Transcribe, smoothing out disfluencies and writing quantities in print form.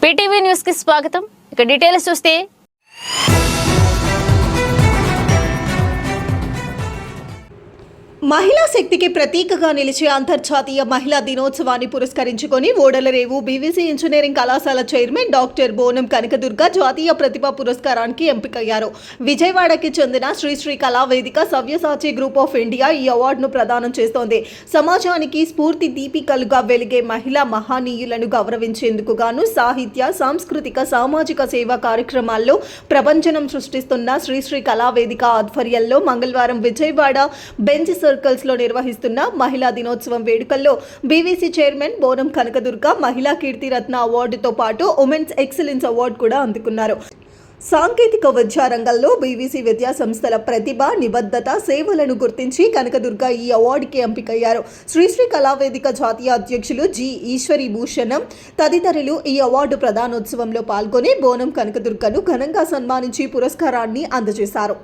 PTV news కి స్వాగతం. ఇక డీటెయిల్స్ చూస్తే మహిళా శక్తికి ప్రతీకగా నిలిచే అంతర్జాతీయ మహిళా దినోత్సవాన్ని పురస్కరించుకొని ఓడలరేవు బీవీసీ ఇంజనీరింగ్ కళాశాల చైర్మన్ డాక్టర్ బోనం కనకదుర్గ జాతీయ ప్రతిభా పురస్కారానికి ఎంపికయ్యారు. విజయవాడకి చెందిన Sri Sri Kalavedika Savyasachi group of India ఈ అవార్డును ప్రదానం చేస్తోంది. సమాజానికి స్ఫూర్తి దీపికలుగా వెలిగే మహిళా మహానీయులను గౌరవించేందుకు గాను సాహిత్య, సాంస్కృతిక, సామాజిక సేవా కార్యక్రమాల్లో ప్రభంజనం సృష్టిస్తున్న శ్రీశ్రీ కళావేదిక ఆధ్వర్యంలో మంగళవారం విజయవాడ బెంచ్ సర్కిల్స్ లో నిర్వహిస్తున్న మహిళా దినోత్సవం వేడుకల్లో బీవీసీ చైర్మన్ బోనం కనకదుర్గ మహిళా కీర్తిరత్న అవార్డుతో పాటు ఉమెన్స్ ఎక్సలెన్స్ అవార్డు కూడా అందుకున్నారు. సాంకేతిక విద్యారంగంలో బీవీసీ విద్యా సంస్థల ప్రతిభ, నిబద్ధత, సేవలను గుర్తించి కనకదుర్గ ఈ అవార్డుకి ఎంపికయ్యారు. శ్రీశ్రీ కళావేదిక జాతీయ అధ్యక్షులు జి ఈశ్వరి భూషణం తదితరులు ఈ అవార్డు ప్రదానోత్సవంలో పాల్గొని బోనం కనకదుర్గను ఘనంగా సన్మానించి పురస్కారాన్ని అందజేశారు.